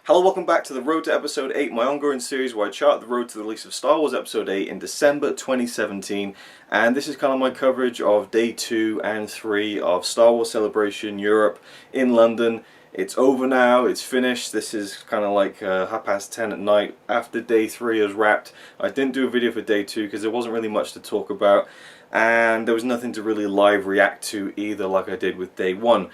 Hello, welcome back to the Road to Episode 8, my ongoing series where I chart the road to the release of Star Wars Episode 8 in December 2017. And this is kind of my coverage of Day 2 and 3 of Star Wars Celebration Europe in London. It's over now, it's finished. This is kind of like 10:30 at night after Day 3 is wrapped. I didn't do a video for Day 2 because there wasn't really much to talk about. And there was nothing to really live react to either like I did with Day 1.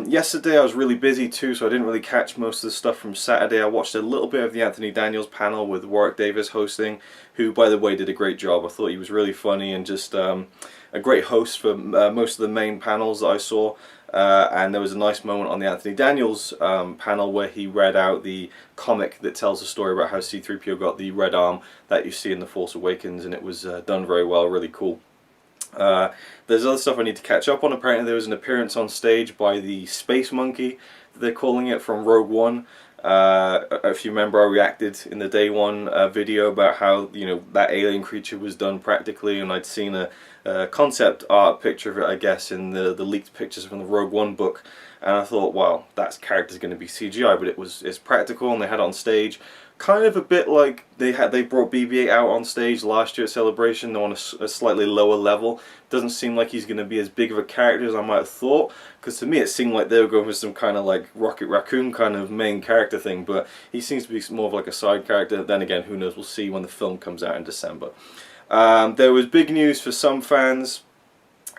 Yesterday I was really busy too, so I didn't really catch most of the stuff from Saturday. I watched a little bit of the Anthony Daniels panel with Warwick Davis hosting, who by the way did a great job. I thought he was really funny and just a great host for most of the main panels that I saw. And there was a nice moment on the Anthony Daniels panel where he read out the comic that tells the story about how C-3PO got the red arm that you see in The Force Awakens, and it was done very well, really cool. There's other stuff I need to catch up on. Apparently there was an appearance on stage by the Space Monkey, they're calling it, from Rogue One. If you remember, I reacted in the Day 1 video about how, you know, that alien creature was done practically, and I'd seen a concept art picture of it, I guess, in the leaked pictures from the Rogue One book, and I thought, wow, that character's going to be CGI, but it's practical, and they had it on stage. Kind of a bit like they brought BB-8 out on stage last year at Celebration, on a slightly lower level. Doesn't seem like he's going to be as big of a character as I might have thought, because to me it seemed like they were going for some kind of like Rocket Raccoon kind of main character thing, but he seems to be more of like a side character. Then again, who knows, we'll see when the film comes out in December. There was big news for some fans,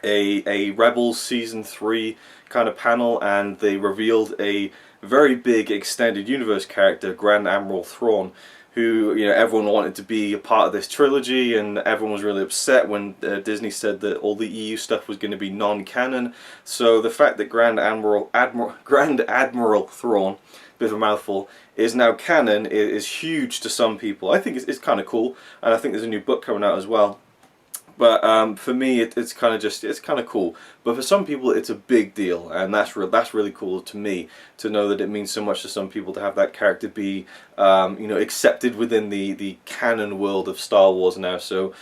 a Rebels Season 3 kind of panel, and they revealed a very big extended universe character, Grand Admiral Thrawn, who, you know, everyone wanted to be a part of this trilogy, and everyone was really upset when Disney said that all the EU stuff was going to be non-canon. So the fact that Grand Admiral Thrawn, bit of a mouthful, is now canon is huge to some people. I think it's kind of cool, and I think there's a new book coming out as well. But for me, it's kind of cool. But for some people, it's a big deal, and that's really cool to me, to know that it means so much to some people to have that character be, you know, accepted within the canon world of Star Wars now. So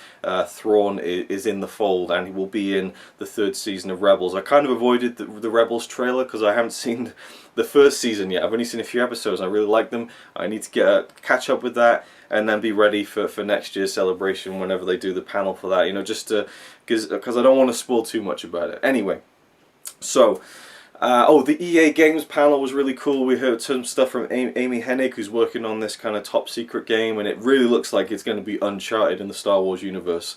Thrawn is in the fold, and he will be in the 3rd season of Rebels. I kind of avoided the Rebels trailer because I haven't seen the 1st season yet. I've only seen a few episodes. I really like them. I need to catch up with that, and then be ready for next year's Celebration whenever they do the panel for that, you know, just to, because I don't want to spoil too much about it. Anyway, so oh, the EA Games panel was really cool. We heard some stuff from Amy Hennig, who's working on this kind of top secret game, and it really looks like it's going to be Uncharted in the Star Wars universe,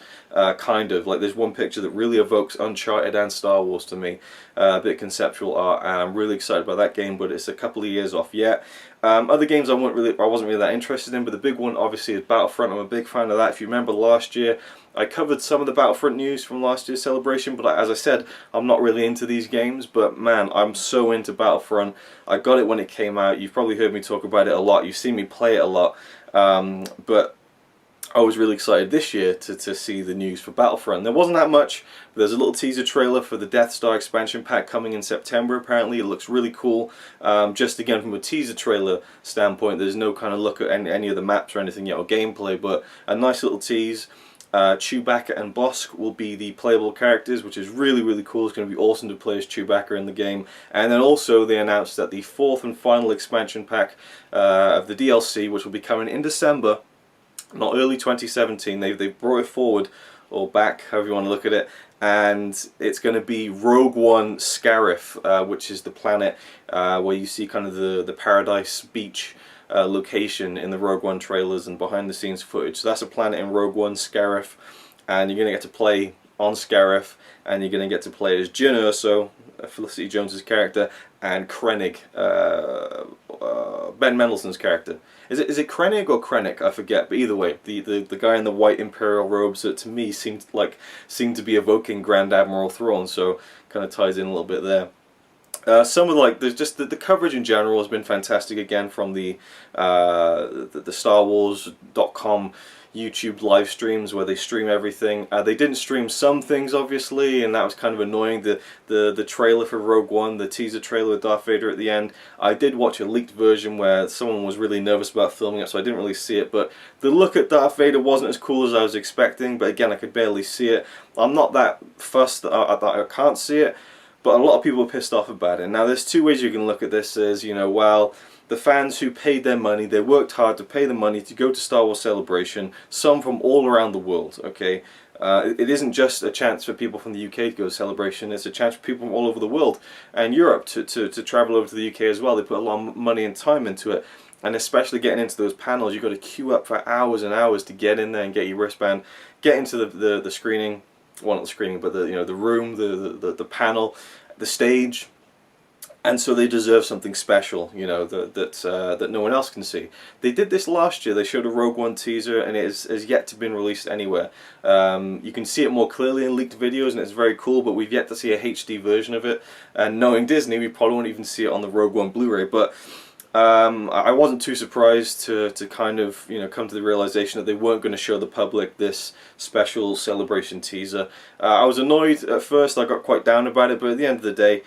kind of. Like, there's one picture that really evokes Uncharted and Star Wars to me, a bit conceptual art, and I'm really excited about that game, but it's a couple of years off yet. Other games I wasn't really that interested in, but the big one obviously is Battlefront. I'm a big fan of that. If you remember last year, I covered some of the Battlefront news from last year's Celebration, but as I said, I'm not really into these games, but man, I'm so into Battlefront. I got it when it came out. You've probably heard me talk about it a lot. You've seen me play it a lot, but I was really excited this year to see the news for Battlefront. There wasn't that much, but there's a little teaser trailer for the Death Star expansion pack coming in September, apparently. It looks really cool. Just again, from a teaser trailer standpoint, there's no kind of look at any of the maps or anything yet, or gameplay, but a nice little tease. Chewbacca and Bossk will be the playable characters, which is really, really cool. It's going to be awesome to play as Chewbacca in the game. And then also they announced that the 4th and final expansion pack of the DLC, which will be coming in December, not early 2017, they've brought it forward, or back, however you want to look at it, and it's going to be Rogue One Scarif, which is the planet where you see kind of the Paradise Beach location in the Rogue One trailers and behind the scenes footage. So that's a planet in Rogue One Scarif, and you're going to get to play on Scarif, and you're going to get to play as Jyn Erso, Felicity Jones's character, and Krennic, Ben Mendelsohn's character. Is it Krennic or Krennic? I forget, but either way, the guy in the white Imperial robes that to me seemed to be evoking Grand Admiral Thrawn, so kind of ties in a little bit there. Some of there's just the coverage in general has been fantastic again from the StarWars.com YouTube live streams where they stream everything. They didn't stream some things obviously, and that was kind of annoying. The trailer for Rogue One, the teaser trailer with Darth Vader at the end, I did watch a leaked version where someone was really nervous about filming it, so I didn't really see it, but the look at Darth Vader wasn't as cool as I was expecting, but again, I could barely see it. I'm not that fussed that I can't see it, but a lot of people are pissed off about it. Now there's two ways you can look at this. As you know, well, the fans who paid their money, they worked hard to pay the money to go to Star Wars Celebration, some from all around the world, okay? It isn't just a chance for people from the UK to go to Celebration, it's a chance for people from all over the world and Europe to travel over to the UK as well. They put a lot of money and time into it, and especially getting into those panels, you've got to queue up for hours and hours to get in there and get your wristband, get into the screening, well not the screening, but the, you know, the room, the panel, the stage. And so they deserve something special, you know, that no one else can see. They did this last year. They showed a Rogue One teaser, and it has yet to be released anywhere. You can see it more clearly in leaked videos, and it's very cool, but we've yet to see a HD version of it. And knowing Disney, we probably won't even see it on the Rogue One Blu-ray. But I wasn't too surprised to kind of, you know, come to the realization that they weren't going to show the public this special Celebration teaser. I was annoyed at first. I got quite down about it, but at the end of the day,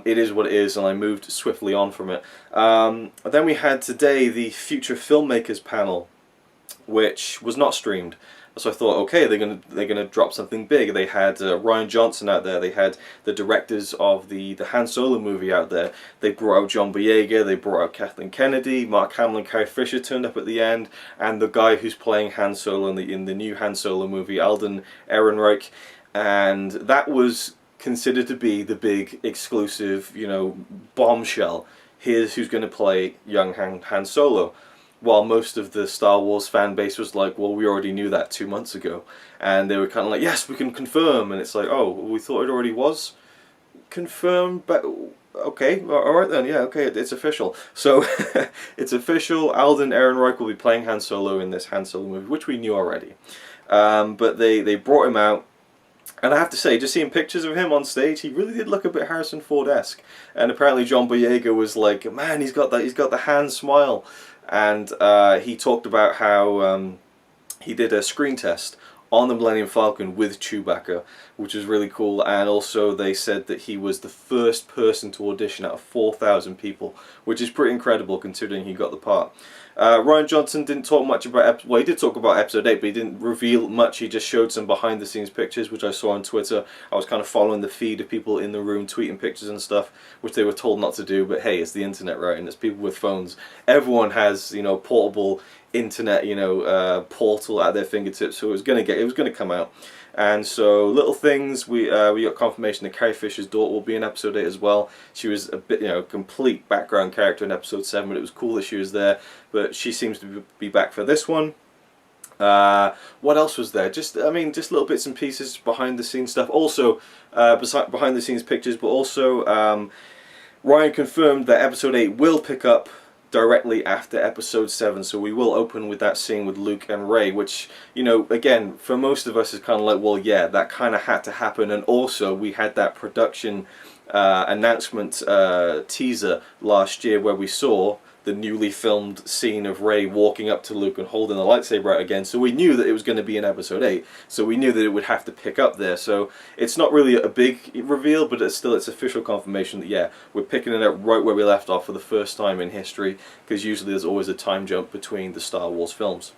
it is what it is, and I moved swiftly on from it. Then we had today the Future Filmmakers panel, which was not streamed. So I thought, okay, they're gonna drop something big. They had Rian Johnson out there. They had the directors of the Han Solo movie out there. They brought out John Boyega. They brought out Kathleen Kennedy. Mark Hamill and Carrie Fisher turned up at the end, and the guy who's playing Han Solo in the new Han Solo movie, Alden Ehrenreich, and that was considered to be the big exclusive, you know, bombshell. Here's who's going to play young Han Solo. While most of the Star Wars fan base was like, well, we already knew that 2 months ago. And they were kind of like, yes, we can confirm. And it's like, oh, we thought it already was confirmed, but okay, alright then, yeah, okay, it's official. So, it's official. Alden Ehrenreich will be playing Han Solo in this Han Solo movie, which we knew already. But they brought him out. And I have to say, just seeing pictures of him on stage, he really did look a bit Harrison Ford-esque. And apparently John Boyega was like, man, he's got the Han smile. And he talked about how he did a screen test on the Millennium Falcon with Chewbacca, which was really cool. And also they said that he was the first person to audition out of 4,000 people, which is pretty incredible considering he got the part. Rian Johnson didn't talk much about, well, he did talk about Episode 8, but he didn't reveal much. He just showed some behind the scenes pictures, which I saw on Twitter. I was kind of following the feed of people in the room tweeting pictures and stuff, which they were told not to do, but hey, it's the internet, right? And it's people with phones. Everyone has, you know, portable internet, you know, portal at their fingertips, so it was gonna come out. And so, little things, we got confirmation that Carrie Fisher's daughter will be in Episode 8 as well. She was a bit, you know, complete background character in Episode 7, but it was cool that she was there. But she seems to be back for this one. What else was there? Just little bits and pieces, behind the scenes stuff. Also, behind the scenes pictures, but also Rian confirmed that Episode 8 will pick up directly after Episode 7, so we will open with that scene with Luke and Rey, which, you know, again, for most of us is kind of like, well, yeah, that kind of had to happen. And also we had that production announcement teaser last year where we saw the newly filmed scene of Rey walking up to Luke and holding the lightsaber out again, so we knew that it was going to be in Episode 8, so we knew that it would have to pick up there. So it's not really a big reveal, but it's official confirmation that, yeah, we're picking it up right where we left off for the first time in history, because usually there's always a time jump between the Star Wars films.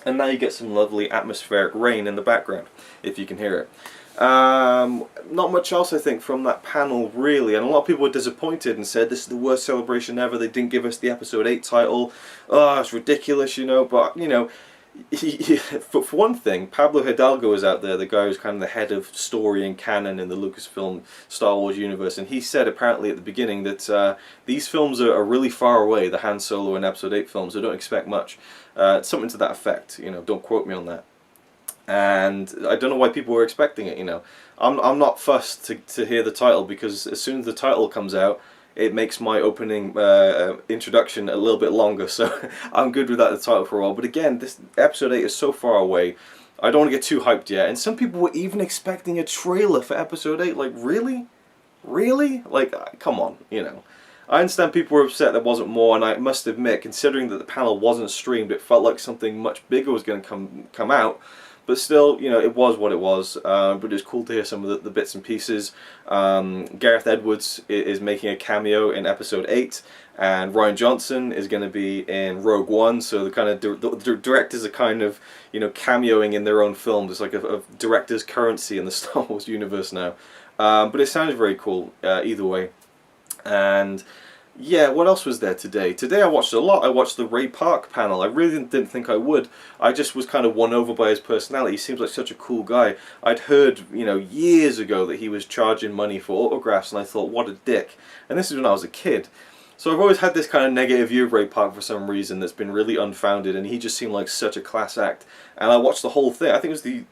And now you get some lovely atmospheric rain in the background, if you can hear it. Not much else, I think, from that panel, really, and a lot of people were disappointed and said this is the worst celebration ever. They didn't give us the Episode 8 title. Oh, it's ridiculous, you know. But, you know, for one thing, Pablo Hidalgo is out there, the guy who's kind of the head of story and canon in the Lucasfilm Star Wars universe, and he said apparently at the beginning that these films are really far away, the Han Solo and Episode 8 films, so don't expect much. Something to that effect, you know, don't quote me on that. And I don't know why people were expecting it, you know. I'm not fussed to hear the title, because as soon as the title comes out, it makes my opening introduction a little bit longer, so I'm good without the title for a while. But again, this Episode 8 is so far away, I don't want to get too hyped yet. And some people were even expecting a trailer for Episode 8, like, really? Really? Like, come on, you know. I understand people were upset there wasn't more, and I must admit, considering that the panel wasn't streamed, it felt like something much bigger was going to come out. But still, you know, it was what it was. But it was cool to hear some of the bits and pieces. Gareth Edwards is making a cameo in Episode 8, and Rian Johnson is going to be in Rogue One. So the kind of the directors are kind of, you know, cameoing in their own films. It's like a director's currency in the Star Wars universe now. But it sounded very cool either way. And yeah, what else was there today? Today I watched a lot. I watched the Ray Park panel. I really didn't think I would. I just was kind of won over by his personality. He seems like such a cool guy. I'd heard, you know, years ago that he was charging money for autographs, and I thought, what a dick. And this is when I was a kid. So I've always had this kind of negative view of Ray Park for some reason that's been really unfounded, and he just seemed like such a class act. And I watched the whole thing. I think it was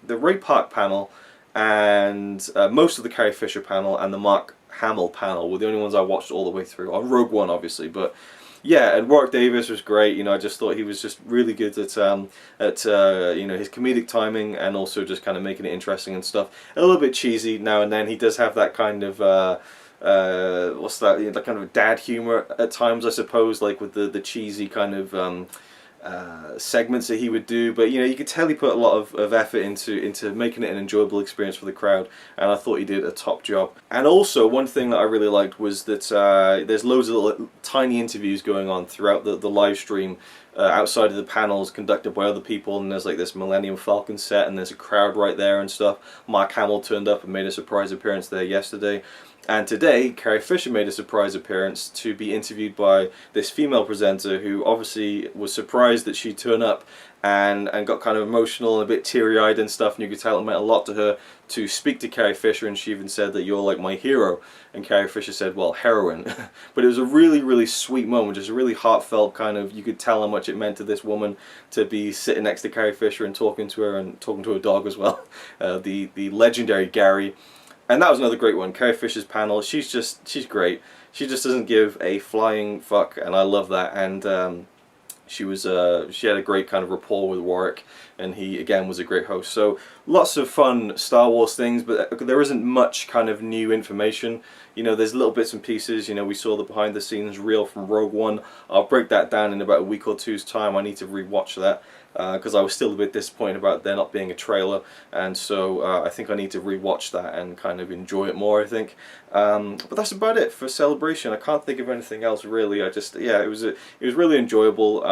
the Ray Park panel, and most of the Carrie Fisher panel, and the Mark Hamill panel were the only ones I watched all the way through. On Rogue One, obviously, but yeah, and Warwick Davis was great. You know, I just thought he was just really good at you know, his comedic timing, and also just kind of making it interesting and stuff. A little bit cheesy now and then. He does have that kind of what's that? You know, that kind of dad humor at times, I suppose, like with the cheesy kind of segments that he would do, but you know, you could tell he put a lot of effort into making it an enjoyable experience for the crowd, and I thought he did a top job. And also, one thing that I really liked was that there's loads of little tiny interviews going on throughout the live stream, outside of the panels conducted by other people, and there's like this Millennium Falcon set, and there's a crowd right there and stuff. Mark Hamill turned up and made a surprise appearance there yesterday. And today, Carrie Fisher made a surprise appearance to be interviewed by this female presenter who obviously was surprised that she'd turn up, and got kind of emotional and a bit teary-eyed and stuff, and you could tell it meant a lot to her to speak to Carrie Fisher, and she even said that you're like my hero, and Carrie Fisher said, well, heroine. But it was a really, really sweet moment, just a really heartfelt kind of, you could tell how much it meant to this woman to be sitting next to Carrie Fisher and talking to her, and talking to her dog as well, the legendary Gary. And that was another great one. Carrie Fisher's panel, she's great. She just doesn't give a flying fuck, and I love that. And she had a great kind of rapport with Warwick, and he again was a great host. So lots of fun Star Wars things, but there isn't much kind of new information. You know, there's little bits and pieces. You know, we saw the behind the scenes reel from Rogue One. I'll break that down in about a week or two's time. I need to rewatch that, because I was still a bit disappointed about there not being a trailer, and so I think I need to rewatch that and kind of enjoy it more, I think. But that's about it for Celebration. I can't think of anything else really. I just, yeah, it was really enjoyable.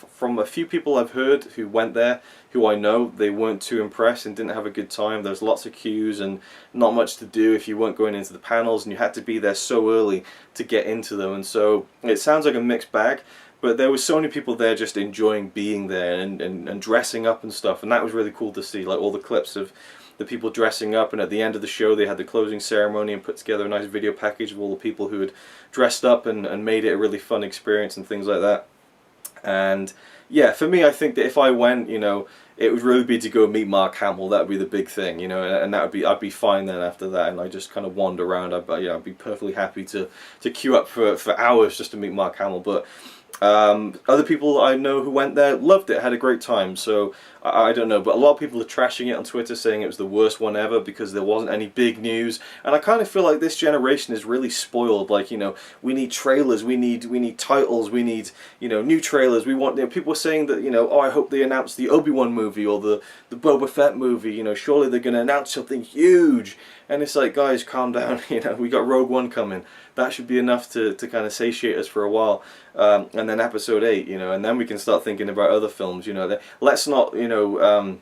From a few people I've heard who went there, who I know, they weren't too impressed and didn't have a good time. There's lots of queues and not much to do if you weren't going into the panels, and you had to be there so early to get into them, and so it sounds like a mixed bag. But there were so many people there just enjoying being there and dressing up and stuff, and that was really cool to see, like all the clips of the people dressing up, and at the end of the show they had the closing ceremony and put together a nice video package of all the people who had dressed up and made it a really fun experience and things like that. And yeah, for me, I think that if I went, you know, it would really be to go meet Mark Hamill. That would be the big thing, you know, and that would be, I'd be fine then after that, and I just kind of wander around. I'd be perfectly happy to queue up for hours just to meet Mark Hamill. But other people I know who went there loved it, had a great time, so I don't know, but a lot of people are trashing it on Twitter, saying it was the worst one ever because there wasn't any big news, and I kind of feel like this generation is really spoiled. Like, you know, we need trailers, we need titles, we need, you know, new trailers. We want, you know, people are saying that, you know, oh, I hope they announce the Obi-Wan movie or the Boba Fett movie, you know, surely they're going to announce something huge. And it's like, guys, calm down, you know, we got Rogue One coming. That should be enough to kind of satiate us for a while. And then Episode 8, you know, and then we can start thinking about other films, you know. Let's not, you know,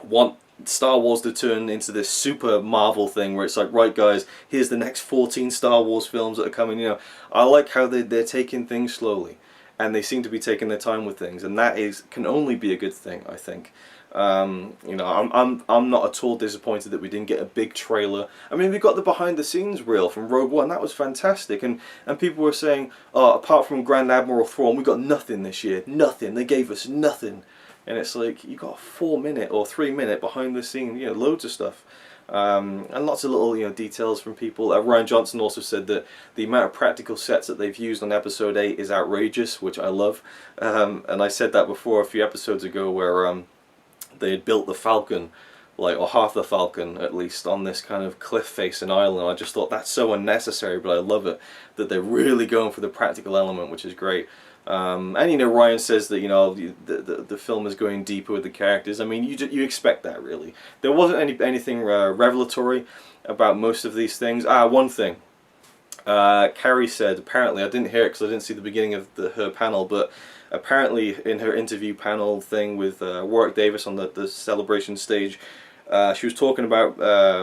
want Star Wars to turn into this super Marvel thing where it's like, right guys, here's the next 14 Star Wars films that are coming, you know. I like how they're taking things slowly, and they seem to be taking their time with things, and that can only be a good thing, I think. You know, I'm not at all disappointed that we didn't get a big trailer. I mean, we got the behind the scenes reel from Rogue One. That was fantastic, and people were saying, oh, apart from Grand Admiral Thrawn, we got nothing this year. Nothing. They gave us nothing. And it's like, you got a 4-minute or 3-minute behind the scene, you know, loads of stuff. And lots of little, you know, details from people. Rian Johnson also said that the amount of practical sets that they've used on Episode 8 is outrageous, which I love. And I said that before a few episodes ago, where they had built the Falcon, like, or half the Falcon at least, on this kind of cliff face and island. I just thought that's so unnecessary, but I love it that they're really going for the practical element, which is great. And you know, Rian says that, you know, the film is going deeper with the characters. I mean, you expect that, really. There wasn't anything revelatory about most of these things. One thing. Carrie said, apparently, I didn't hear it because I didn't see the beginning of her panel, but apparently in her interview panel thing with Warwick Davis on the Celebration stage, She was talking about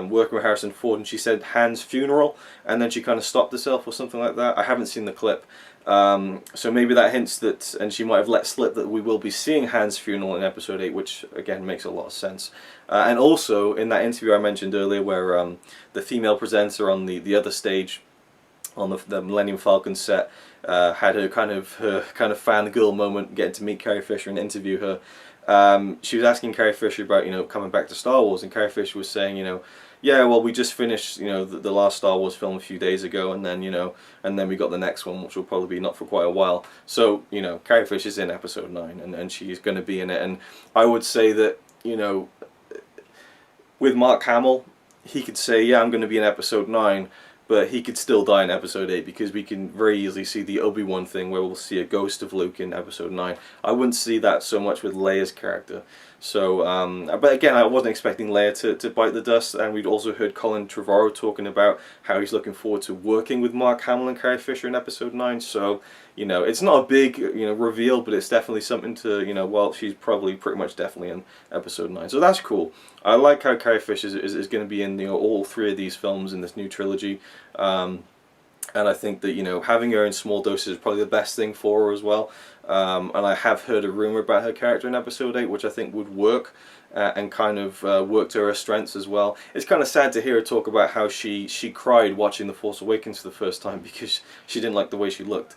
working with Harrison Ford, and she said Han's funeral, and then she kind of stopped herself or something like that. I haven't seen the clip. So maybe that hints that, and she might have let slip that we will be seeing Han's funeral in episode 8, which again makes a lot of sense. And also in that interview I mentioned earlier where the female presenter on the other stage on the Millennium Falcon set had her kind of fangirl moment, getting to meet Carrie Fisher and interview her. She was asking Carrie Fisher about, you know, coming back to Star Wars, and Carrie Fisher was saying, you know, yeah, well, we just finished, you know, the last Star Wars film a few days ago, and then, you know, and then we got the next one, which will probably be not for quite a while. So, you know, Carrie Fisher's in episode 9, and she's going to be in it. And I would say that, you know, with Mark Hamill, he could say, yeah, I'm going to be in episode 9, but he could still die in episode 8, because we can very easily see the Obi-Wan thing where we'll see a ghost of Luke in episode 9. I wouldn't see that so much with Leia's character. So, but again, I wasn't expecting Leia to bite the dust, and we'd also heard Colin Trevorrow talking about how he's looking forward to working with Mark Hamill and Carrie Fisher in episode 9. So, you know, it's not a big, you know, reveal, but it's definitely something to, you know, well, she's probably pretty much definitely in episode 9. So that's cool. I like how Carrie Fisher is going to be in, you know, all 3 of these films in this new trilogy. And I think that, you know, having her in small doses is probably the best thing for her as well. And I have heard a rumour about her character in episode 8, which I think would work and kind of work to her strengths as well. It's kind of sad to hear her talk about how she cried watching The Force Awakens for the first time because she didn't like the way she looked.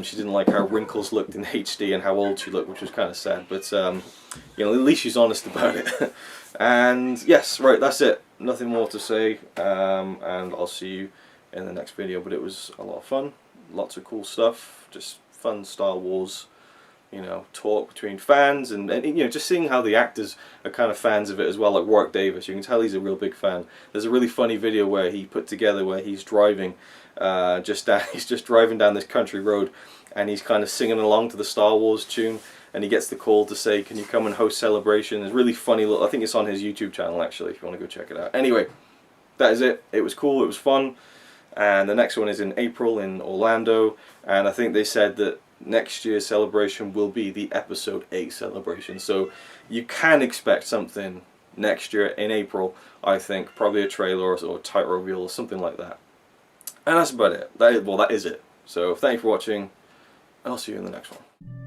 She didn't like how wrinkles looked in HD and how old she looked, which was kind of sad. But, you know, at least she's honest about it. And yes, right, that's it. Nothing more to say. And I'll see you in the next video. But it was a lot of fun. Lots of cool stuff. Just fun Star Wars, you know, talk between fans, and you know, just seeing how the actors are kind of fans of it as well. Like Warwick Davis, you can tell he's a real big fan. There's a really funny video where he put together where he's driving, he's just driving down this country road, and he's kind of singing along to the Star Wars tune, and he gets the call to say, "Can you come and host Celebration?" It's really funny little. I think it's on his YouTube channel actually, if you want to go check it out. Anyway, that is it. It was cool. It was fun. And the next one is in April in Orlando, and I think they said that next year's Celebration will be the episode 8 celebration, so you can expect something next year in April. I think probably a trailer or a title reveal or something like that. And that's about it. That is it. So thank you for watching, and I'll see you in the next one.